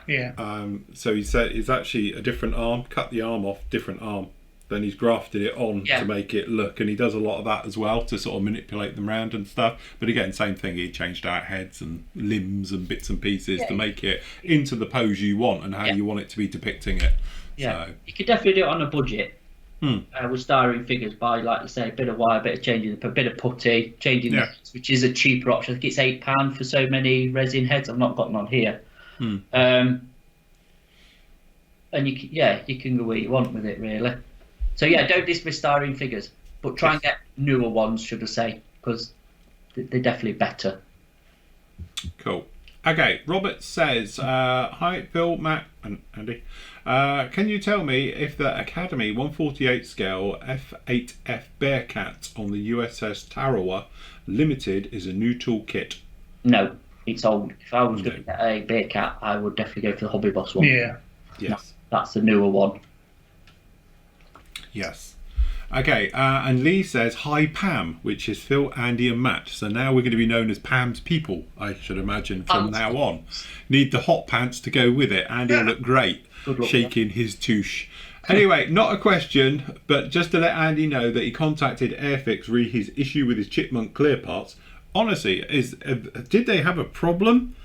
So he said it's actually a different arm, cut the arm off, different arm. Then he's grafted it on to make it look, and he does a lot of that as well to sort of manipulate them around and stuff. But again, same thing, he changed out heads and limbs and bits and pieces to make it into the pose you want and how you want it to be depicting it. Yeah, so. You could definitely do it on a budget with styrene figures by, like you say, a bit of wire, a bit of changing, a bit of putty, changing the heads, which is a cheaper option. I think it's £8 for so many resin heads. I've not got them on here. And you can go where you want with it, really. So yeah, don't dismiss styrene figures, but try and get newer ones, should I say, because they're definitely better. Cool. Okay, Robert says, hi Phil, Matt and Andy. Can you tell me if the Academy 148 scale F8F Bearcat on the USS Tarawa Limited is a new tool kit? No, it's old. If I was going to get a Bearcat, I would definitely go for the Hobby Boss one. Yeah. Yes. That's the newer one. Yes. Okay, and Lee says, hi Pam, which is Phil, Andy and Matt. So now we're going to be known as Pam's people, I should imagine, from now on. Need the hot pants to go with it. Andy will look great, shaking his touche. Anyway, not a question, but just to let Andy know that he contacted Airfix re his issue with his Chipmunk clear parts. Honestly, did they have a problem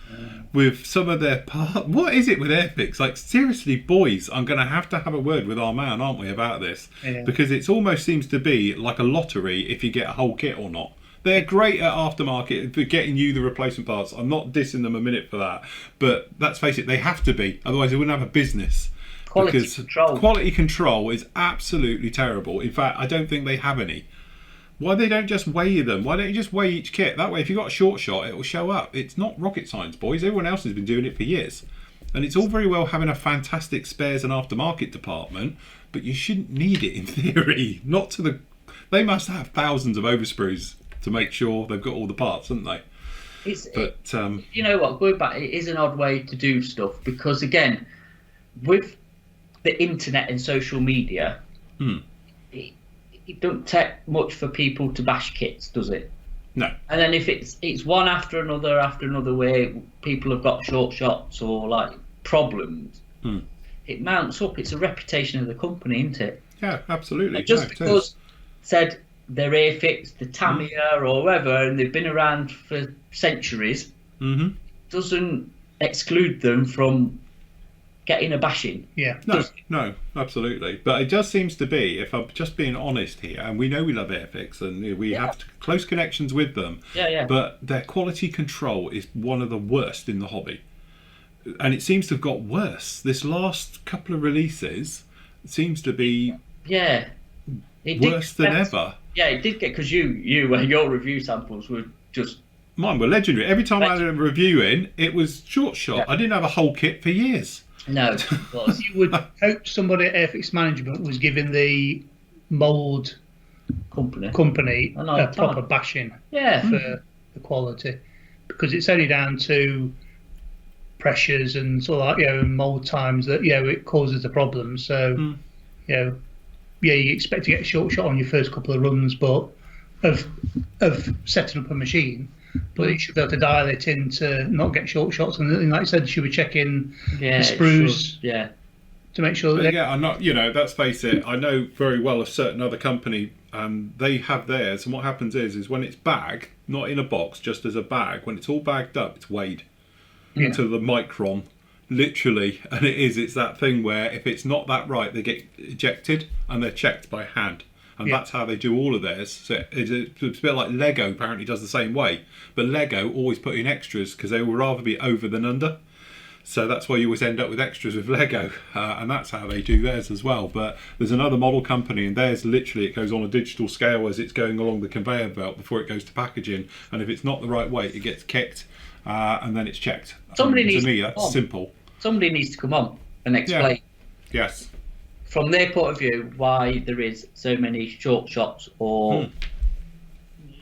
with some of their parts? What is it with Airfix? Like, seriously, boys, I'm going to have a word with our man, aren't we, about this? Yeah. Because it almost seems to be like a lottery if you get a whole kit or not. They're great at aftermarket for getting you the replacement parts. I'm not dissing them a minute for that. But let's face it, they have to be. Otherwise, they wouldn't have a business. Quality control is absolutely terrible. In fact, I don't think they have any. Why they don't just weigh them? Why don't you just weigh each kit? That way, if you've got a short shot, it will show up. It's not rocket science, boys. Everyone else has been doing it for years. And it's all very well having a fantastic spares and aftermarket department, but you shouldn't need it in theory. Not to the... They must have thousands of overscrews to make sure they've got all the parts, haven't they? You know what? Going back, it is an odd way to do stuff because, again, with the internet and social media... It don't take much for people to bash kits, does it? No. And then if it's one after another way people have got short shots or like problems, it mounts up. It's a reputation of the company, isn't it? Yeah, absolutely. And just because said they're Airfix, the Tamiya or whatever, and they've been around for centuries, doesn't exclude them from getting a bashing. Yeah. No, absolutely. But it just seems to be, if I'm just being honest here, and we know we love Airfix and we have close connections with them, but their quality control is one of the worst in the hobby. And it seems to have got worse. This last couple of releases seems to be worse than ever. Yeah, it did get, because your review samples were just... Mine were legendary. Every time I had a review in, it was short shot. I didn't have a whole kit for years. No, you would hope somebody at Airfix Management was giving the mould company a proper bashing for the quality, because it's only down to pressures and sort of like, and mould times that it causes the problem. So you expect to get a short shot on your first couple of runs, but of setting up a machine. But you should be able to dial it in to not get short shots, and like I said, you should be checking the sprues to make sure that. I'm not. Let's face it. I know very well a certain other company, they have theirs, and what happens is when it's bagged, not in a box, just as a bag, when it's all bagged up, it's weighed to the micron, literally, and it's that thing where if it's not that right, they get ejected and they're checked by hand. And that's how they do all of theirs. So it's a bit like Lego apparently does the same way. But Lego always put in extras because they would rather be over than under. So that's why you always end up with extras with Lego, and that's how they do theirs as well. But there's another model company, and theirs literally it goes on a digital scale as it's going along the conveyor belt before it goes to packaging. And if it's not the right weight, it gets kicked, and then it's checked. Somebody needs to me, to that's come on. simple. Somebody needs to come on and explain, Yes. from their point of view, why there is so many short shots, or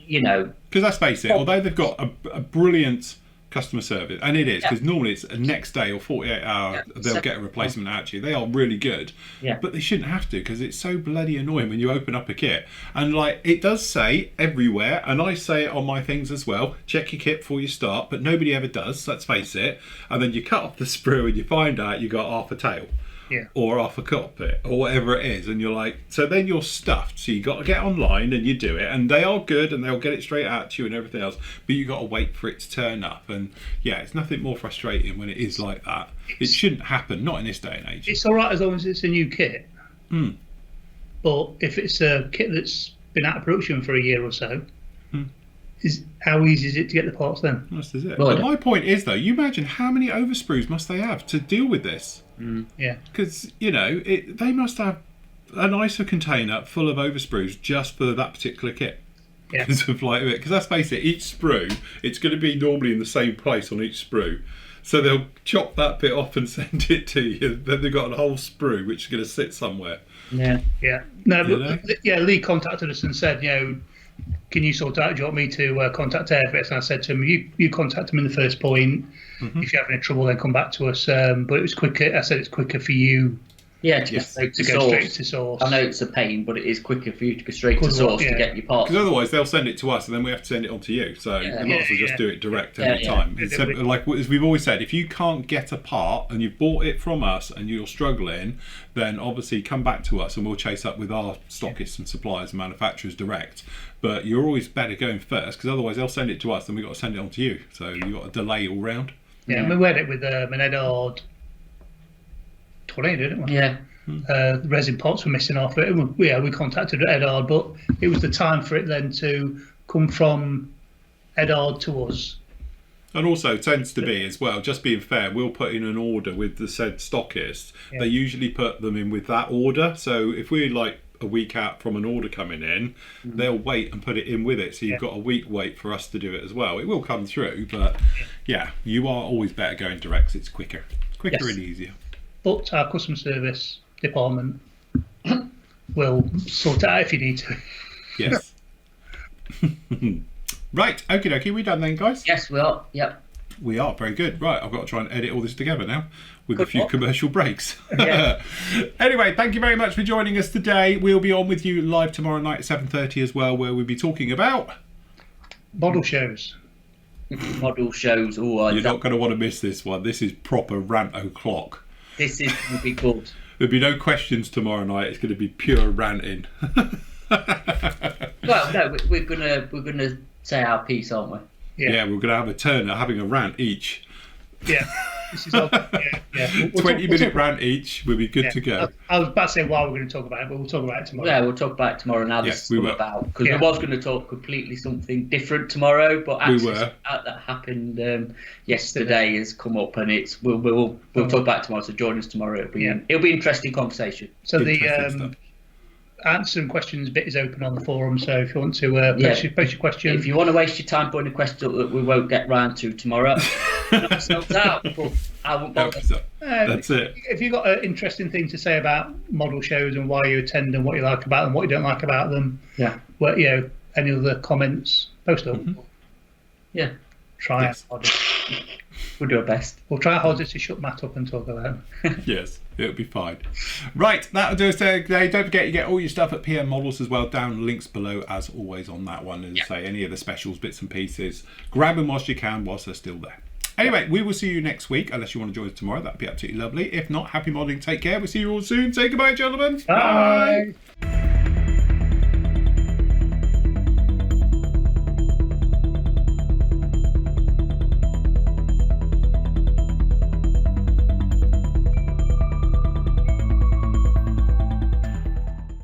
you know. Because let's face it, although they've got a brilliant customer service, and it is, because normally it's a next day or 48 hour they'll get a replacement out to you. They are really good, but they shouldn't have to, because it's so bloody annoying when you open up a kit and like it does say everywhere, and I say it on my things as well, check your kit before you start, but nobody ever does, let's face it. And then you cut off the sprue and you find out you got half a tail. Or off a cockpit or whatever it is, and you're like, so then you're stuffed. So you got to get online and you do it, and they are good and they'll get it straight out to you and everything else, but you got to wait for it to turn up. And it's nothing more frustrating when it is like that. It shouldn't happen, not in this day and age. It's all right as long as it's a new kit, but if it's a kit that's been out of production for a year or so, how easy is it to get the parts then? That's it. But my point is, though, you imagine how many oversprues must they have to deal with this? Because they must have an ISO container full of oversprues just for that particular kit. Because let's face it, each sprue, it's going to be normally in the same place on each sprue. So they'll chop that bit off and send it to you. Then they've got a whole sprue which is going to sit somewhere. No, but Lee contacted us and said, can you sort out? Do you want me to contact Airfix? And I said to him, you contact them in the first point. If you have any trouble, then come back to us. But it was quicker. I said it's quicker for you. To go straight to source. I know it's a pain, but it is quicker for you to go straight to source to get your parts. Because otherwise they'll send it to us, and then we have to send it on to you. So you might as well just do it direct every time. Like as we've always said, if you can't get a part and you've bought it from us and you're struggling, then obviously come back to us and we'll chase up with our stockists and suppliers and manufacturers direct. But you're always better going first, because otherwise they'll send it to us and we've got to send it on to you. So you've got a delay all round. We had it with an Edard 20, didn't we? The resin pots were missing off it. We contacted Edard, but it was the time for it then to come from Edard to us. And also tends to be as well, just being fair, we'll put in an order with the said stockist. They usually put them in with that order. So if we're like a week out from an order coming in, they'll wait and put it in with it. So you've got a week wait for us to do it as well. It will come through, but you are always better going direct. It's quicker and easier. But our customer service department will sort it out if you need to. Yes. Right, okie dokie, we done then, guys? Yes, we are. Yep. We are, very good. Right, I've got to try and edit all this together now with a few commercial breaks. Anyway, thank you very much for joining us today. We'll be on with you live tomorrow night at 7:30 as well, where we'll be talking about model shows. Model shows. You're not going to want to miss this one. This is proper rant o'clock. This is going to be good. There'll be no questions tomorrow night. It's going to be pure ranting. Well, no, we're gonna say our piece, aren't we? Yeah, we're going to have a turn at having a rant each. This is all, 20-minute rant each. We'll be good to go. I was about to say why we're going to talk about it, but we'll talk about it tomorrow. Yeah, we'll talk about it tomorrow. Now this is about, because we was going to talk completely something different tomorrow, but actually that happened yesterday has come up, and we'll talk about it tomorrow. So join us tomorrow. It'll be an interesting conversation. So the answer and questions bit is open on the forum, so if you want to post your question, if you want to waste your time putting a question that we won't get round to tomorrow, knock ourselves out, but I won't bother. That's it. If you've got an interesting thing to say about model shows and why you attend and what you like about them, what you don't like about them, any other comments, post them. Try our hardest. We'll do our best. We'll try our hardest to shut Matt up and talk about it. Yes, it'll be fine. Right, that'll do us today. Don't forget, you get all your stuff at PM Models as well. Down links below, as always, on that one. As I say, any of the specials, bits and pieces, grab them whilst you can, whilst they're still there. Anyway, we will see you next week, unless you want to join us tomorrow. That'd be absolutely lovely. If not, happy modding. Take care. We'll see you all soon. Say goodbye, gentlemen. Bye.